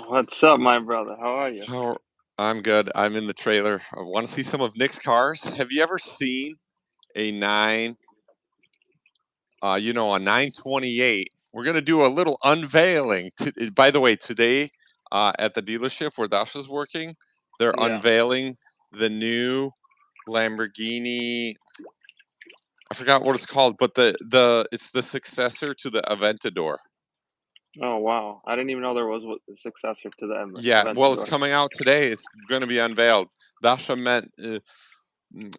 What's up, my brother? How are you? How I'm good. I'm in the trailer. I want to see some of Nick's cars. Have you ever seen a a 928? We're gonna do a little unveiling. By the way, today at the dealership where Dasha's working, they're Yeah. unveiling the new Lamborghini. I forgot what it's called, but it's the successor to the Aventador. Oh, wow. I didn't even know there was a successor to the Yeah, well, it's Aventador. coming out today. It's going to be unveiled. Dasha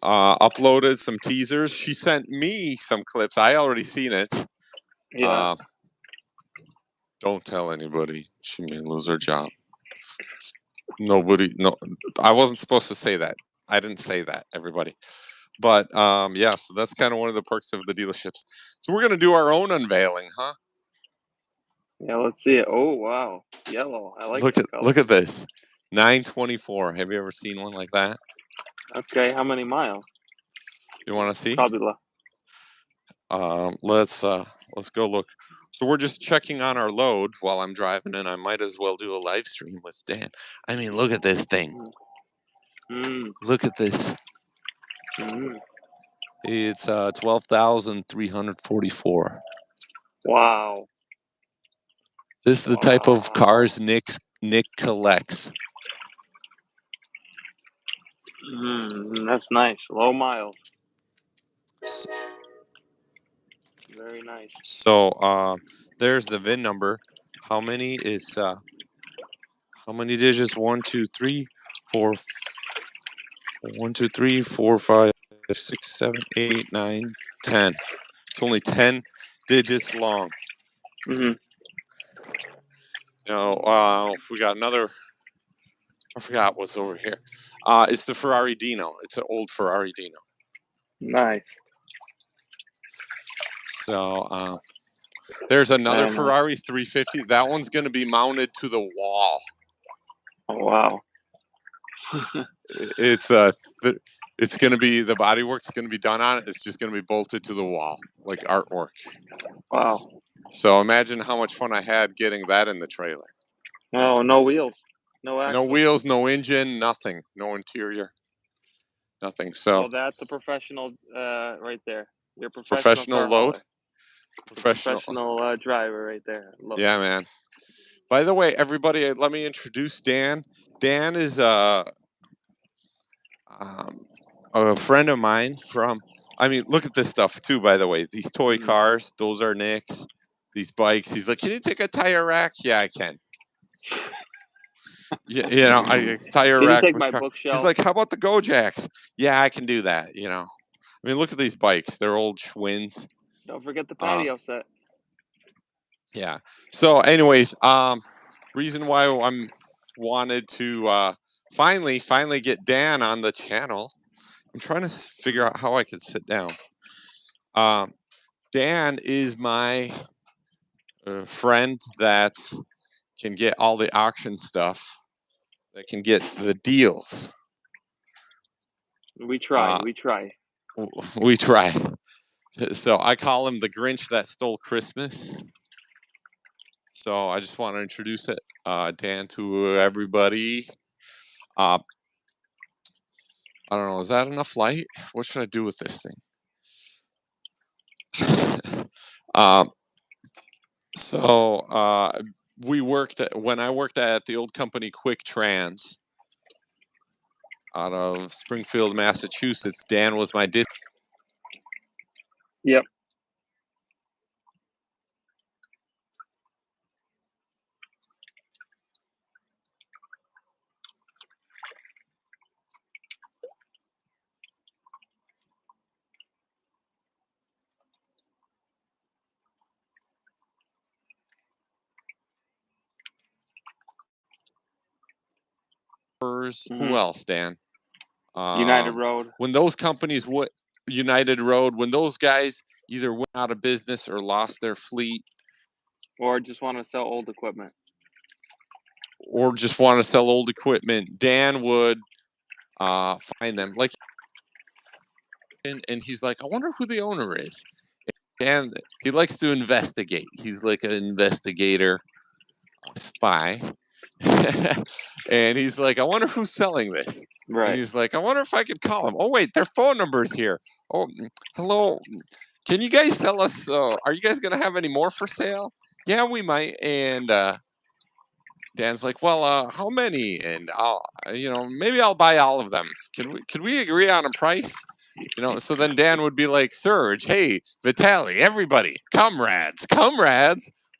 uploaded some teasers. She sent me some clips. I already seen it. Yeah. Don't tell anybody. She may lose her job. Nobody. No, I wasn't supposed to say that. I didn't say that. Everybody. But yeah. So that's kind of one of the perks of the dealerships. So we're gonna do our own unveiling, huh? Yeah, let's see it. Oh, wow. Yellow. I like that color. Look at this. 924. Have you ever seen one like that? Okay, how many miles? You want to see? Probably Let's go look. So we're just checking on our load while I'm driving, and I might as well do a live stream with Dan. I mean, look at this thing. Look at this. It's 12,344. Wow. This is the type of cars Nick collects. That's nice. Low miles. Very nice. So there's the VIN number. How many? It's how many digits? 1, 2, 3, 4. 1, 2, 3, 4, 5, 6, 7, 8, 9, 10. It's only 10 digits long. Mm-hmm. We got another. I forgot what's over here. It's the Ferrari Dino. It's an old Ferrari Dino. Nice. So there's another Ferrari 350. That one's going to be mounted to the wall. Oh, wow. It's going to be, the bodywork's going to be done on it. It's just going to be bolted to the wall like artwork. Wow. So imagine how much fun I had getting that in the trailer. Oh, no wheels. No axle. No wheels, no engine, nothing. No interior. Nothing. So that's a professional right there. You're a professional load. Professional driver right there. Yeah, man. By the way, everybody, let me introduce Dan. Dan is a friend of mine from, I mean, look at this stuff too, by the way. These toy cars, those are Nick's. These bikes. He's like, can you take a tire rack? Yeah, I can. Yeah, tire rack. Can you take my bookshelf? He's like, how about the Gojacks? Yeah, I can do that, I mean, look at these bikes. They're old Schwinns. Don't forget the patio set. Yeah. So anyways, reason why I'm wanted to finally get Dan on the channel. I'm trying to figure out how I could sit down. Dan is my friend that can get all the auction stuff, that can get the deals. We try. We try. So I call him the Grinch that stole Christmas. So I just want to introduce it, Dan, to everybody. I don't know. Is that enough light? What should I do with this thing? When I worked at the old company Quick Trans out of Springfield, Massachusetts. Dan was my Yep. Who else, Dan? United Road. When those companies United Road, when those guys either went out of business or lost their fleet, or just want to sell old equipment, Dan would find them. Like, and he's like, I wonder who the owner is. And he likes to investigate. He's like an investigator, spy. And he's like, I wonder who's selling this. Right. And he's like, I wonder if I could call him. Oh, wait, their phone number's here. Oh, hello. Can you guys sell us? Are you guys going to have any more for sale? Yeah, we might. And Dan's like, well, how many? And I'll, maybe I'll buy all of them. Could we agree on a price? So then Dan would be like, Serge, hey, Vitaly, everybody, comrades.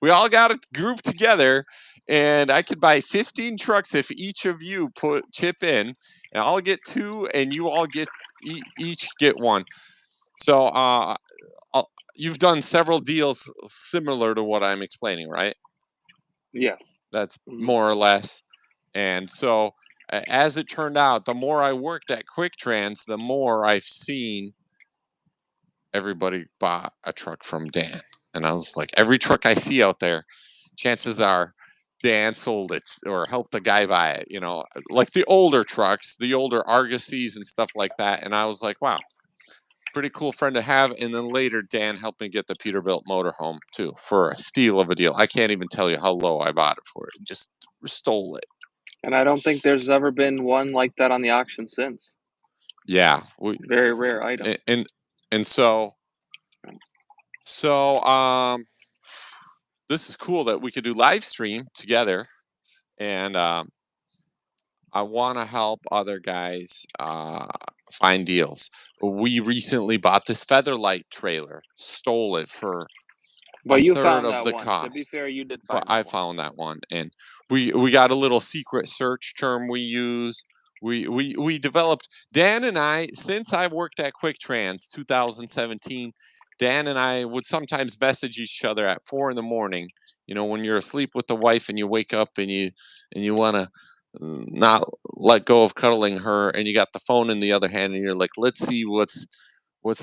We all got to group together, and I could buy 15 trucks if each of you chip in, and I'll get 2, and you all get each get 1. So you've done several deals similar to what I'm explaining, right? Yes. That's more or less. And so as it turned out, the more I worked at Quick Trans, the more I've seen everybody bought a truck from Dan. And I was like, every truck I see out there, chances are Dan sold it or helped a guy buy it, like the older trucks, the older Argosies and stuff like that. And I was like, wow, pretty cool friend to have. And then later, Dan helped me get the Peterbilt motorhome too for a steal of a deal. I can't even tell you how low I bought it for. It just stole it. And I don't think there's ever been one like that on the auction since. Yeah, very rare item. And so this is cool that we could do live stream together, and I want to help other guys find deals. We recently bought this Featherlight trailer, stole it for But a you third found of that the one. cost. To be fair, you did But find that I found that one, and we got a little secret search term we use. We developed, Dan and I, since I've worked at Quick Trans 2017. Dan and I would sometimes message each other at 4 a.m. When you're asleep with the wife and you wake up and you want to not let go of cuddling her, and you got the phone in the other hand, and you're like, let's see what's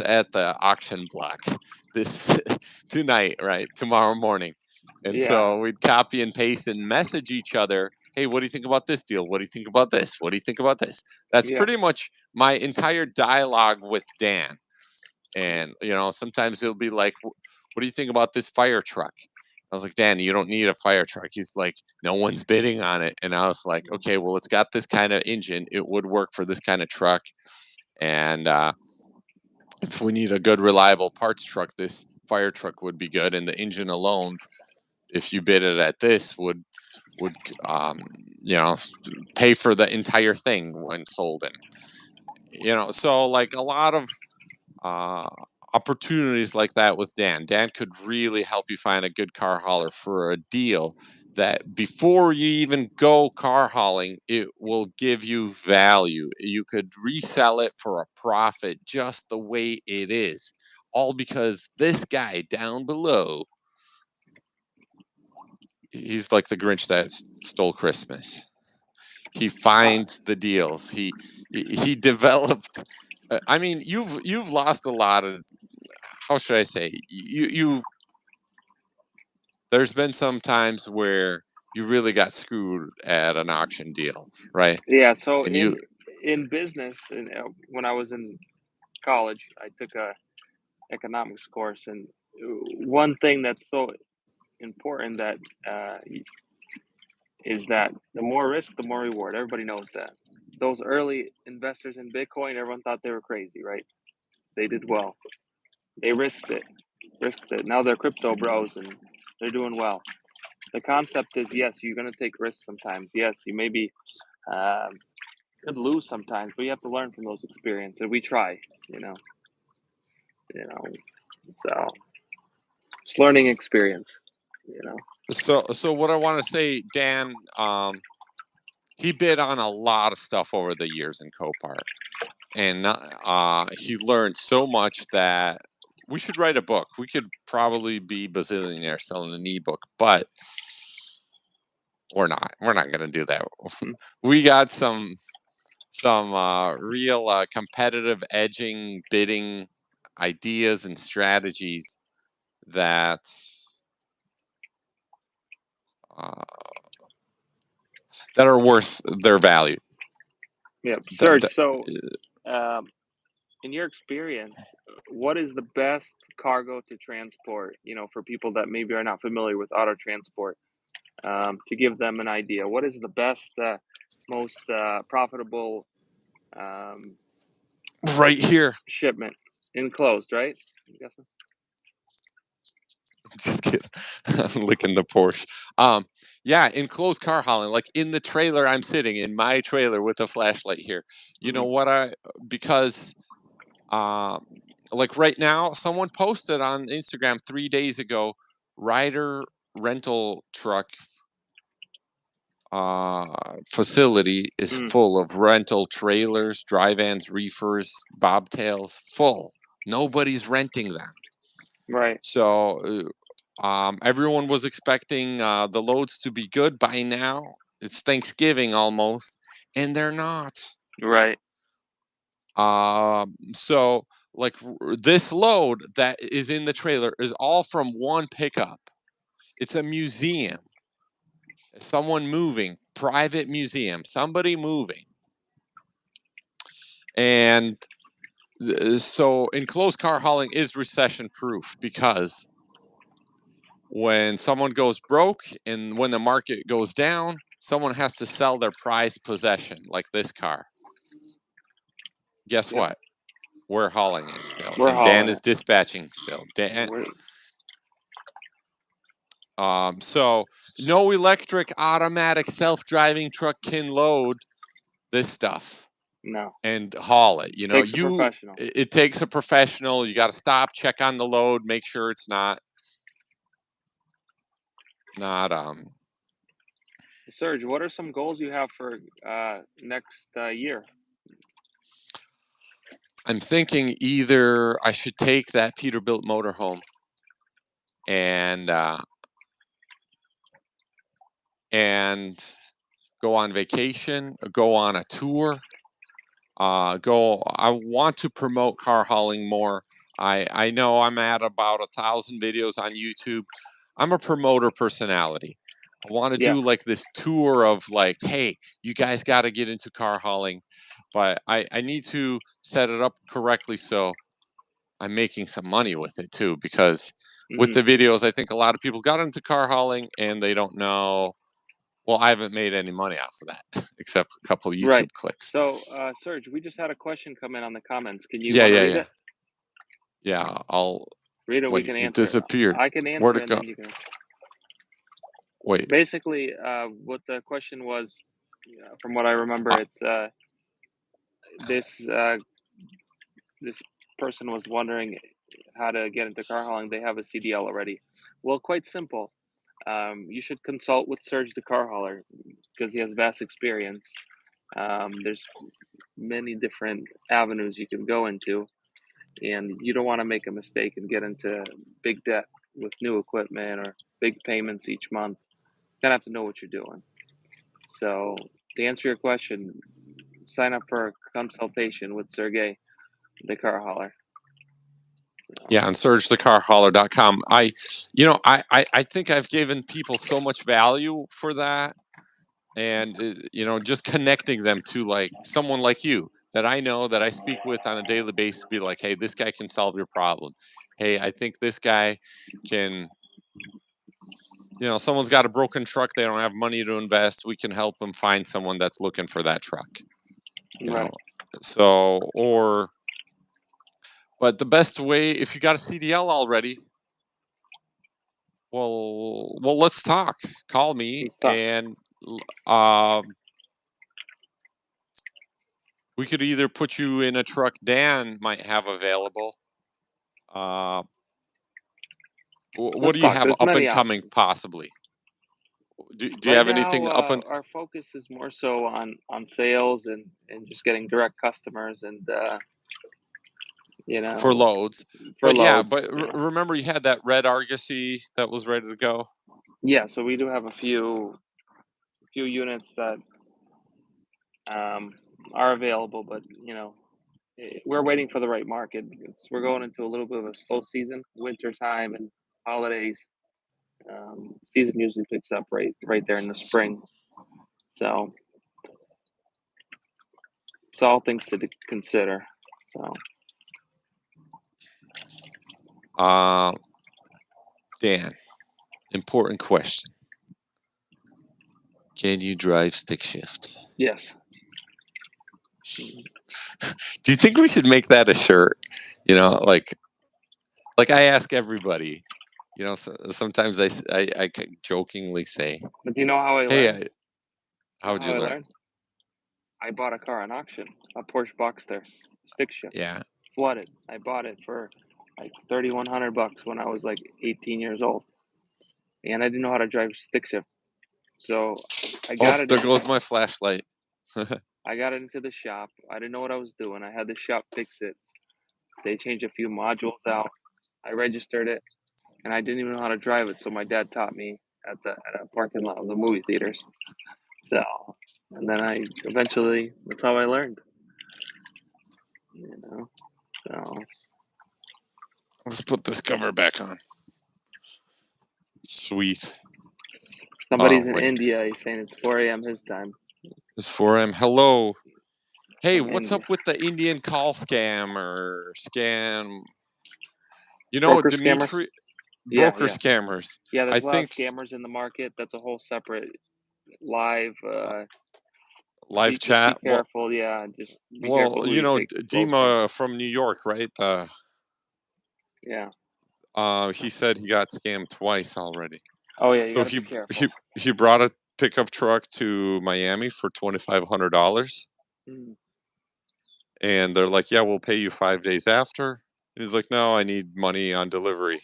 at the auction block this tonight, right? Tomorrow morning. And so we'd copy and paste and message each other. Hey, what do you think about this deal? What do you think about this? What do you think about this? That's pretty much my entire dialogue with Dan. And, sometimes he'll be like, what do you think about this fire truck? I was like, Dan, you don't need a fire truck. He's like, no one's bidding on it. And I was like, okay, well, it's got this kind of engine. It would work for this kind of truck. And if we need a good, reliable parts truck, this fire truck would be good. And the engine alone, if you bid it at this, would pay for the entire thing when sold. And so like a lot of opportunities like that with Dan. Dan could really help you find a good car hauler for a deal that before you even go car hauling, it will give you value. You could resell it for a profit just the way it is. All because this guy down below, he's like the Grinch that stole Christmas. He finds the deals. He developed. I mean, you've lost a lot of. How should I say? There's been some times where you really got screwed at an auction deal, right? Yeah. So And in business, when I was in college, I took a economics course, and one thing that's so important that is that the more risk, the more reward. Everybody knows that. Those early investors in Bitcoin, everyone thought they were crazy, right? They did well. They risked it. Now they're crypto bros and they're doing well. The concept is, yes, you're going to take risks sometimes. Yes, you maybe could lose sometimes, but you have to learn from those experiences. We try, so it's learning experience, So what I want to say, Dan, he bid on a lot of stuff over the years in Copart, and he learned so much that we should write a book. We could probably be bazillionaires selling an ebook, but we're not. We're not going to do that. We got some real competitive edging bidding ideas and strategies that are worth their value. Yeah, Serge. So, in your experience, what is the best cargo to transport? For people that maybe are not familiar with auto transport, to give them an idea. What is the best, most profitable Right here. shipment? Enclosed, right? I'm guessing. Just kidding. I'm licking the Porsche. Yeah, enclosed car hauling, like in the trailer I'm sitting in my trailer with a flashlight here. You know Mhm. what because um like right now someone posted on Instagram 3 days ago, Ryder rental truck uh facility is Mm, full of rental trailers, dry vans, reefers, bobtails, full. Nobody's renting them. right, So everyone was expecting the loads to be good by now. It's Thanksgiving almost, and they're not. right. So like this load that is in the trailer is all from one pickup. It's a museum. Someone moving, private museum, somebody moving. And so enclosed car hauling is recession proof because when someone goes broke and when the market goes down, someone has to sell their prized possession, like this car. Guess Yep. what? We're hauling it still, We're and Dan hauling is it. dispatching still. Dan, We're, so no electric, automatic, self-driving truck can load this stuff no, and haul it. You know, takes a professional. it takes a professional. You got to stop, check on the load, make sure it's not. Serge, what are some goals you have for next year? I'm thinking either I should take that Peterbilt motorhome and and go on vacation, go on a tour, go. I want to promote car hauling more. I know I'm at about 1,000 videos on YouTube. I'm a promoter personality. I want to Yeah. do like this tour of like, hey, you guys got to get into car hauling, but I need to set it up correctly so I'm making some money with it too. Because with Hmm. the videos, I think a lot of people got into car hauling and they don't know. Well, I haven't made any money off of that except a couple of Right. YouTube clicks. So, Serge, we just had a question come in on the comments. Can you Yeah, want to yeah, read yeah. it? Yeah, I'll Read it. We wait. can It answer. disappeared. I can Where'd answer, it and go? then you can. Wait. Basically, what the question was, from what I remember, Uh, it's this this person was wondering how to get into car hauling. They have a CDL already. Well, quite simple. You should consult with Serge the car hauler because he has vast experience. There's many different avenues you can go into, and you don't want to make a mistake and get into big debt with new equipment or big payments each month. You kind of have to know what you're doing. So, to answer your question, sign up for a consultation with Sergey, the car hauler. So, yeah, on SurgeTheCarHauler.com. I think I've given people so much value for that, and just connecting them to like someone like you that I know that I speak with on a daily basis. Be like, hey, this guy can solve your problem. Hey, I think this guy can. Someone's got a broken truck. They don't have money to invest. We can help them find someone that's looking for that truck. You right. know, so or but the best way if you got a CDL already, well, let's talk. Call me Let's talk. and um, we could either put you in a truck Dan might have available. Uh, what Let's do you talk. have There's up many and coming options. possibly? Do you Right have now, anything up and our focus is more so on sales and just getting direct customers and you for know loads? for But yeah, loads. but remember you had that red Argosy that was ready to go. Yeah. So we do have a few units that um, are available, but we're waiting for the right market. We're going into a little bit of a slow season, winter time and holidays. Season usually picks up right there in the spring. So it's all things to consider. So Uh, Dan, important question. Can you drive stick shift? Yes. Do you think we should make that a shirt? You know, like I ask everybody. You know, sometimes I jokingly say, But do you know how I "Hey, learned? how'd you learn?" I bought a car on auction, a Porsche Boxster, stick shift, Yeah. flooded. I bought it for like $3,100 when I was like 18 years old, and I didn't know how to drive stick shift. So I Oh, got it there in. goes my flashlight. I got it into the shop. I didn't know what I was doing. I had the shop fix it. They changed a few modules out. I registered it, and I didn't even know how to drive it. So my dad taught me at a parking lot of the movie theaters. So, and then I eventually that's how I learned. You know, so Let's put this cover back on. Sweet. somebody's Oh, in wait. India. He's saying it's 4 a.m. his time. It's 4M. Hello. Hey, From what's India. up with the Indian call scam or scam? You know, Broker scammer? Dimitri, Yeah, broker yeah. scammers. Yeah, I there's a lot of think scammers in the market. That's a whole separate live live just be chat. careful. Yeah, just be careful who You you know, take close to. Dima from New York, right? Yeah. He said he got scammed twice already. Oh yeah, you So got to be careful. he brought a pickup truck to Miami for $2,500, Mm. and they're like, "Yeah, we'll pay you 5 days after." And he's like, "No, I need money on delivery."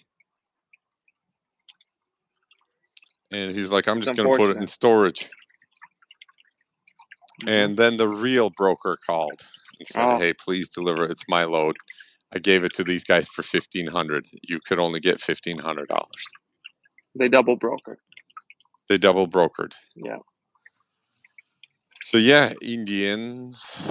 And he's like, "I'm It's just gonna put it in unfortunate. storage." Hmm. And then the real broker called and said, Oh, "Hey, please deliver. It's my load. I gave it to these guys for $1,500. You could only get $1,500." they double broker. They double brokered. Yeah. So yeah, Indians.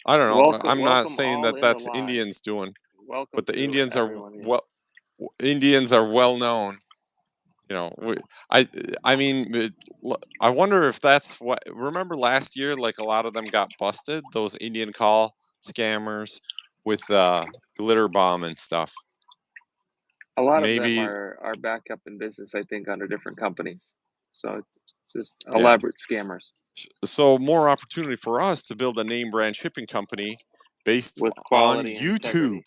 I don't know. I'm not Welcome saying all that in the that's live. Indians doing, Welcome but the to Indians are everyone. Yeah. Indians are well known. You know, I mean, I wonder if that's what. Remember last year, like a lot of them got busted. Those Indian call scammers with glitter bomb and stuff. A lot of them Maybe, are back up in business, I think, under different companies. So it's just yeah. elaborate scammers So more opportunity for us to build a name brand shipping company based with on quality and YouTube.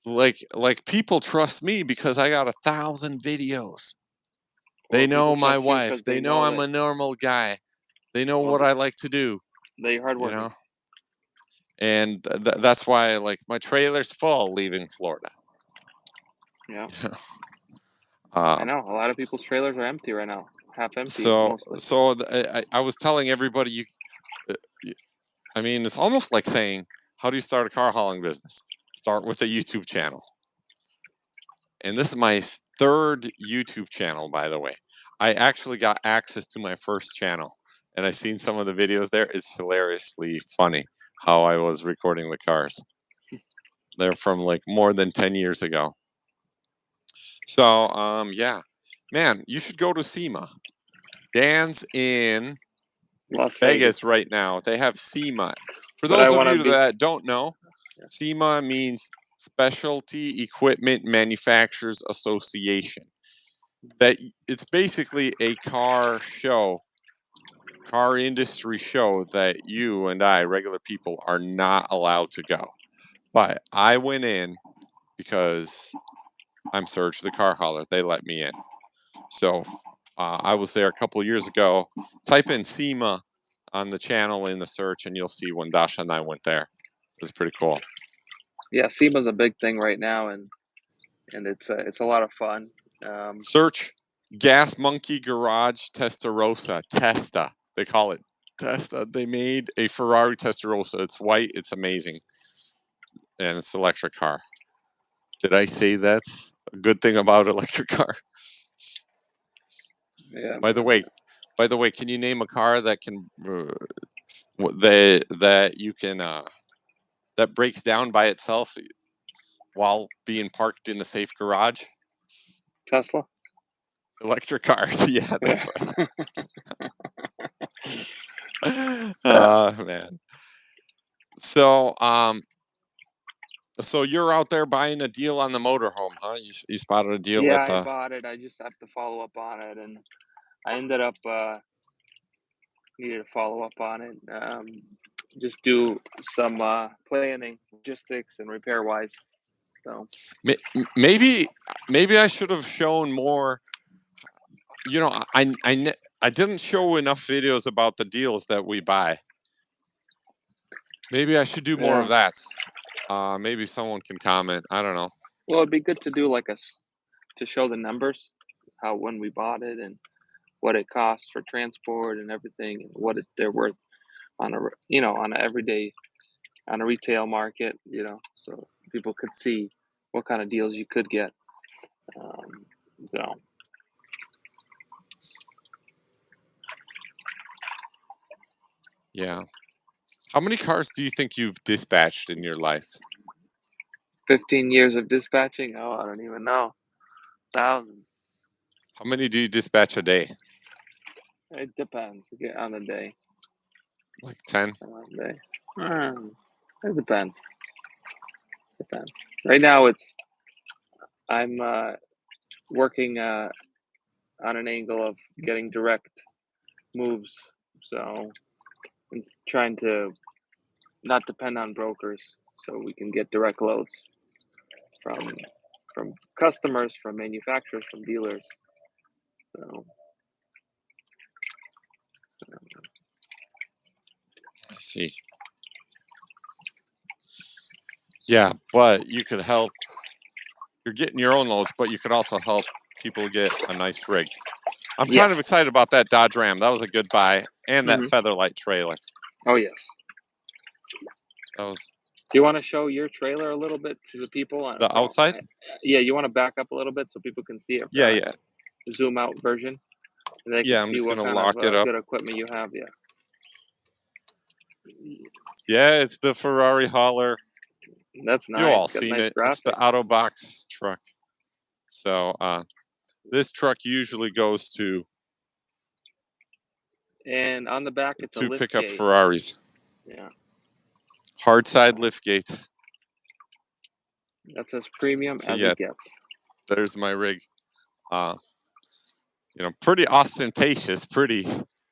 integrity. Like people trust me because I got 1,000 videos. They Or people know my trust you wife. because they They know know I'm that a normal guy. They know well what I like to do, they're you hardworking. know? And that's why, like, my trailer's full leaving Florida. Yeah, I um, know. A lot of people's trailers are empty right now, half empty so mostly. I was telling everybody, uh, I mean, it's almost like saying, how do you start a car hauling business? Start with a YouTube channel. And this is my third YouTube channel, by the way. I actually got access to my first channel, and I seen some of the videos there. It's hilariously funny how I was recording the cars. They're from like more than 10 years ago. So, yeah, man, you should go to SEMA. Dan's in Las Vegas Vegas. right now. They have SEMA. For But I those of want to you be. that don't know, Yeah. SEMA means Specialty Equipment Manufacturers Association. That it's basically a car show, car industry show that you and I, regular people, are not allowed to go. But I went in because I'm Serge the car hauler. They let me in. So I was there a couple of years ago. Type in SEMA on the channel in the search, and you'll see when Dasha and I went there. It was pretty cool. Yeah, SEMA's a big thing right now, and it's a lot of fun. Search Gas Monkey Garage Testarossa. Testa. They call it Testa. They made a Ferrari Testarossa. It's white. It's amazing. And it's an electric car. Did I say that's a good thing about electric car? Yeah, By the way, can you name a car that can that you can that breaks down by itself while being parked in a safe garage? Tesla. Electric cars. Yeah, Yeah. that's right. Yeah. Man. So so you're out there buying a deal on the motorhome, huh? You spotted a deal Yeah, at I the bought it. I just have to follow up on it, and I ended up needed to follow up on it. Just do some planning, logistics, and repair wise. So Maybe I should have shown more. You know, I didn't show enough videos about the deals that we buy. Maybe I should do more of yeah, that. Maybe someone can comment. I don't know. well, it'd be good to do like to show the numbers, how when we bought it and what it costs for transport and everything, and what they're worth on on a everyday on a retail market, so people could see what kind of deals you could get. Um, so Yeah. How many cars do you think you've dispatched in your life? 15 years of dispatching. Oh, I don't even know. Thousands. How many do you dispatch a day? It depends on the day. Like 10? On the day. It depends. Depends. Right now, I'm working on an angle of getting direct moves, so and trying to not depend on brokers, so we can get direct loads from from customers, from manufacturers, from dealers. So I see. Yeah, but you could help. You're getting your own loads, but you could also help people get a nice rig. I'm kind of yes. excited about that Dodge Ram. That was a good buy. And that Hmm. Featherlight trailer. Oh yes. That was Do you want to show your trailer a little bit to the people? the outside? Yeah, you want to back up a little bit so people can see it, Yeah, yeah. zoom out version, and they can Yeah, I'm see just what going to kind of lock it up. good equipment you have. Yeah. Yeah, it's the Ferrari hauler. That's You nice. all Got a seen nice it. It's the graphic. Autobox truck. So this truck usually goes to And on the back, it's a lift pick up gate. Ferraris. Yeah, Hard side lift gate. that's as premium So as yeah, it gets. there's my rig. Uh, pretty ostentatious. Pretty.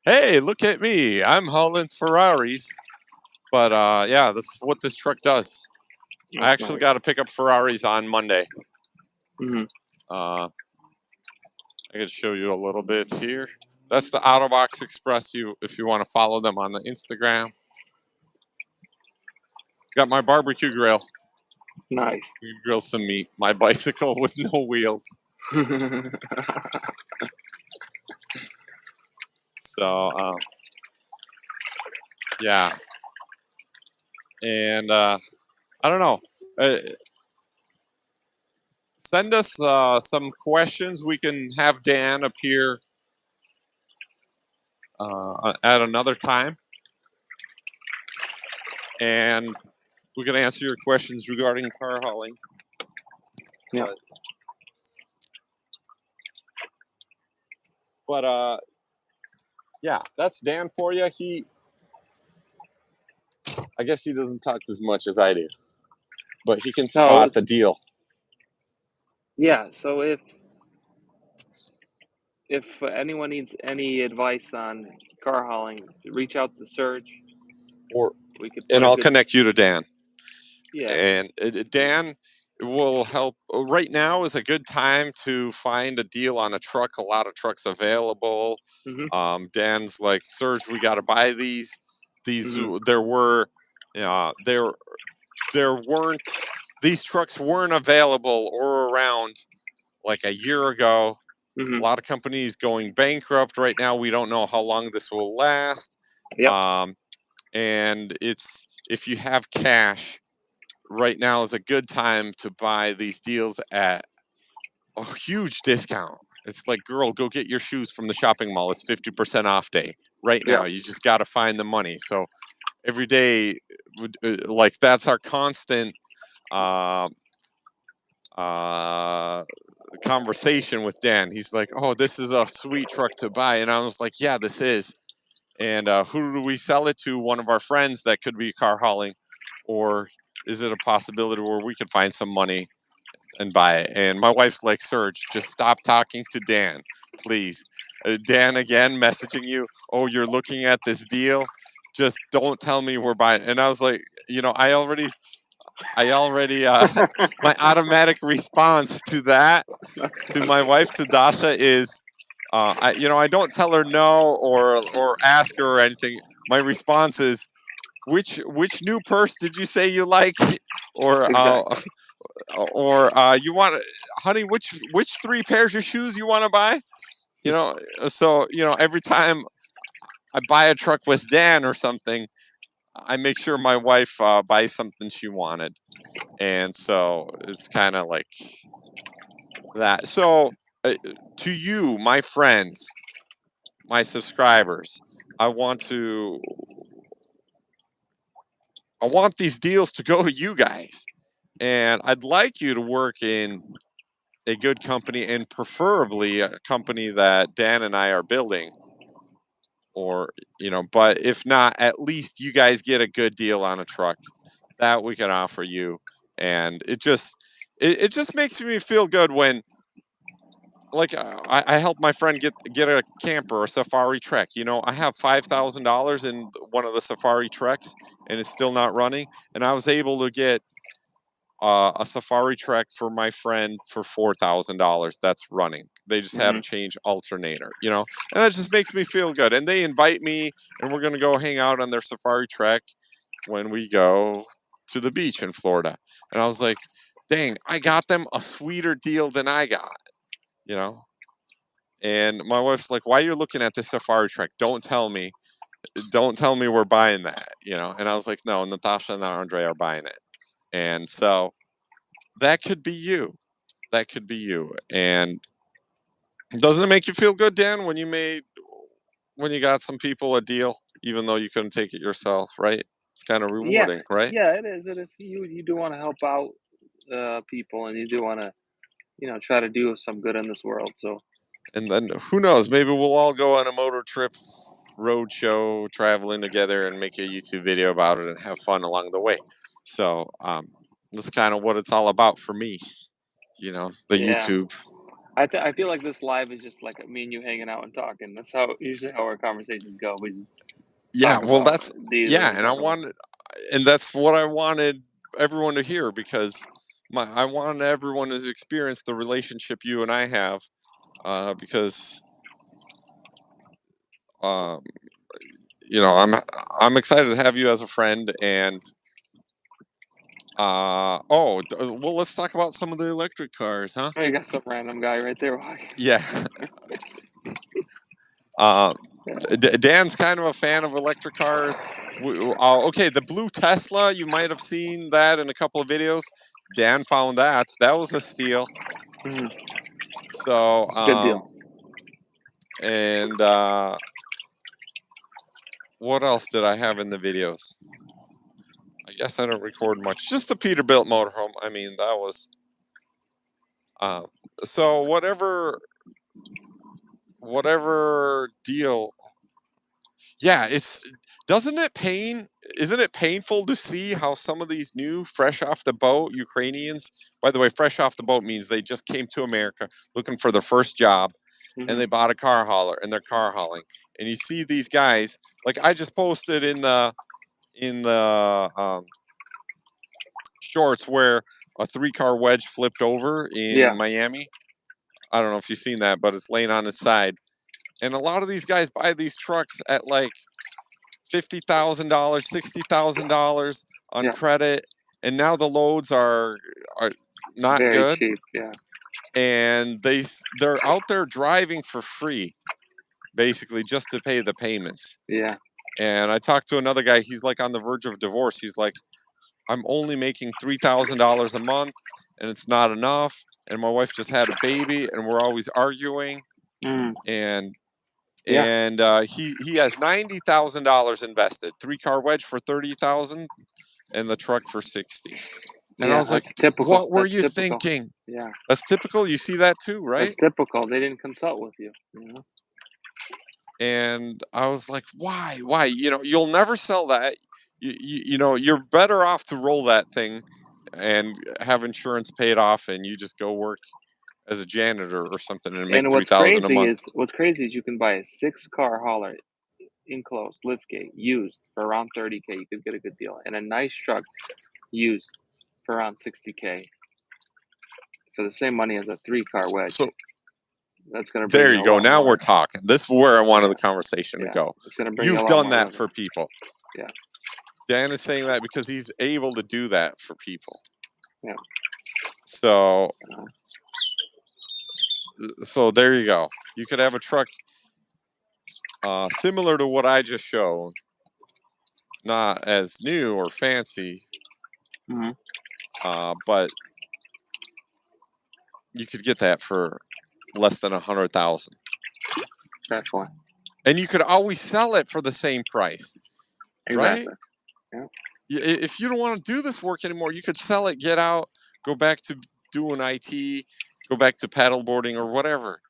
Hey, look at me! I'm hauling Ferraris. But yeah, that's what this truck does. I That's actually got to nice. pick up Ferraris on Monday. Hmm. I can show you a little bit here. That's the Autobox Express. If you want to follow them on the Instagram. Got my barbecue grill. Nice. We can grill some meat. My bicycle with no wheels. So yeah, and I don't know. Send us some questions. We can have Dan appear at another time, and we can answer your questions regarding car hauling. Yeah. But yeah, that's Dan for you. I guess he doesn't talk as much as I do, but he can No. spot the deal. Yeah. So if anyone needs any advice on car hauling, reach out to Serge. Or We could put and a I'll good. connect you to Dan. Yeah. And Dan will help. Right now is a good time to find a deal on a truck. A lot of trucks available. Hmm. Dan's like, Serge, we got to buy these. These Hmm. there were, there weren't. These trucks weren't available or around like a year ago. A Hmm. lot of companies going bankrupt right now. We don't know how long this will last. Yep. And it's if you have cash, right now is a good time to buy these deals at a huge discount. It's like, girl, go get your shoes from the shopping mall. It's 50% off day right Yeah. now. You just got to find the money. So every day, like that's our constant uh, uh, conversation with Dan. He's like, oh, this is a sweet truck to buy. And I was like, yeah, this is. And who do we sell it to? One of our friends that could be car hauling, or is it a possibility where we could find some money and buy it? And my wife's like, Serge, just stop talking to Dan. please. Dan again messaging you. Oh, you're looking at this deal. Just don't tell me we're buying. And I was like, I already, my automatic response to that, That's to funny. my wife, to Dasha, is, I don't tell her no or ask her or anything. My response is, which new purse did you say you like, or Exactly. you want, honey, which three pairs of shoes you want to buy? You know, so every time I buy a truck with Dan or something, I make sure my wife buys something she wanted, and so it's kind of like that. So, to you, my friends, my subscribers, I want to, I want these deals to go to you guys, and I'd like you to work in a good company, and preferably a company that Dan and I are building, or but if not, at least you guys get a good deal on a truck that we can offer you. And it just makes me feel good when, like, I helped my friend get a camper, a safari trek. I have $5,000 in one of the safari treks, and it's still not running, and I was able to get a safari trek for my friend for $4,000 that's running. They just had to Hmm. change alternator, and that just makes me feel good. And they invite me, and we're going to go hang out on their safari trek when we go to the beach in Florida. And I was like, dang, I got them a sweeter deal than I got, you know? And my wife's like, why are you looking at this safari trek? Don't tell me. Don't tell me we're buying that. And I was like, no, Natasha and Andre are buying it. And so that could be you. That could be you. And doesn't it make you feel good, Dan, when you got some people a deal, even though you couldn't take it yourself, right? It's kind of Yeah, rewarding, right? yeah, it is. It is. You do want to help out people, and you do want to try to do some good in this world. So And then who knows? Maybe we'll all go on a motor trip, road show, traveling together, and make a YouTube video about it and have fun along the way. So that's kind of what it's all about for me. The yeah, YouTube. I feel like this live is just like me and you hanging out and talking. That's how usually how our conversations go. We just Yeah, talk well, about that's yeah, dealers and and whatever. that's what I wanted everyone to hear, because I want everyone to experience the relationship you and I have, because um, I'm excited to have you as a friend. And well, let's talk about some of the electric cars, huh? Oh, you got some random guy right there walking. Yeah. uh, Yeah. Dan's kind of a fan of electric cars. Okay, the blue Tesla, you might have seen that in a couple of videos. Dan found that was a steal. Mhm. So It's a good deal. and what else did I have in the videos? I guess I don't record much. Just the Peterbilt motorhome. I mean, that was uh, so whatever deal. Yeah, it's doesn't it pain isn't it painful to see how some of these new fresh off the boat Ukrainians, by the way, fresh off the boat means they just came to America looking for their first job, and Hmm. they bought a car hauler and they're car hauling. And you see these guys, like I just posted in the shorts where a 3-car wedge flipped over in Yeah, Miami. I don't know if you've seen that, but it's laying on its side. And a lot of these guys buy these trucks at like $50,000, $60,000 on yeah, credit, and now the loads are not very good, cheap. Yeah, and they're out there driving for free, basically just to pay the payments. yeah. And I talked to another guy. He's like on the verge of divorce. He's like, I'm only making $3,000 a month, and it's not enough. And my wife just had a baby, and we're always arguing. Mm, And yeah, he has $90,000 invested, 3-car wedge for 30,000, and the truck for 60. And I yeah. was like, That's typical. what were That's you typical. thinking? Yeah, That's typical. You see that too, that's right? typical. They didn't consult with you. You know. And I was like, why? You'll never sell that. You're better off to roll that thing and have insurance paid off, and you just go work as a janitor or something and make And $3,000 a month. what's crazy is you can buy a 6-car hauler enclosed liftgate used for around 30K. You could get a good deal, and a nice truck used for around 60K for the same money as a 3-car wedge. So that's going to bring there you you a go. lot Now more. we're talking. This is where I wanted the conversation to Yeah, go. it's going to bring you a You've lot done more that revenue. for people. Yeah. Dan is saying that because he's able to do that for people. Yeah. So there you go. You could have a truck similar to what I just showed, not as new or fancy, but you could get that for less than $100,000. Definitely. And you could always sell it for the same price, Exactly. right? Yeah. If you don't want to do this work anymore, you could sell it, get out, go back to doing IT, go back to paddleboarding or whatever.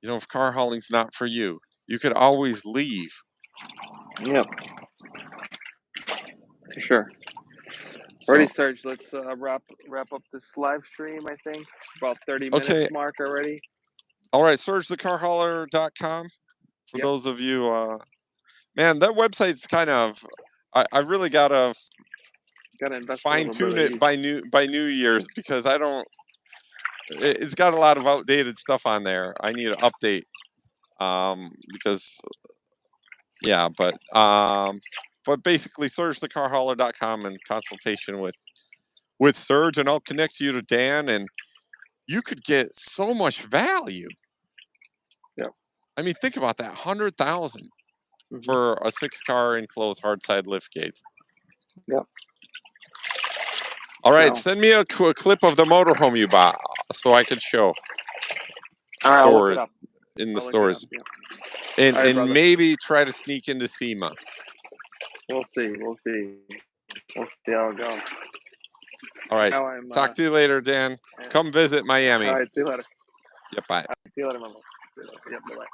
You know, if car hauling's not for you, you could always leave. Yep. For sure. So, Alrighty, Serge, let's wrap up this live stream, I think. About 30 minutes okay. mark already. All right, SergeTheCarHauler.com. For those of you, man, that website's kind of, I really gotta fine tune it by New Year's because I don't. It's got a lot of outdated stuff on there. I need to update because yeah, but basically SergeTheCarHauler.com and consultation with Serge, and I'll connect you to Dan, and you could get so much value. Yeah. I mean, think about that, 100,000 for a 6-car enclosed hard-side lift gate. Yep. All right, send me a clip of the motorhome you bought so I could show. All right, I'll look it up. In the stores. Yeah. And maybe try to sneak into SEMA. We'll see. We'll see how it goes. All right. Talk to you later, Dan. Come visit Miami. All right. See you later. Yep. Bye. See you later, Mama. Yep. Bye.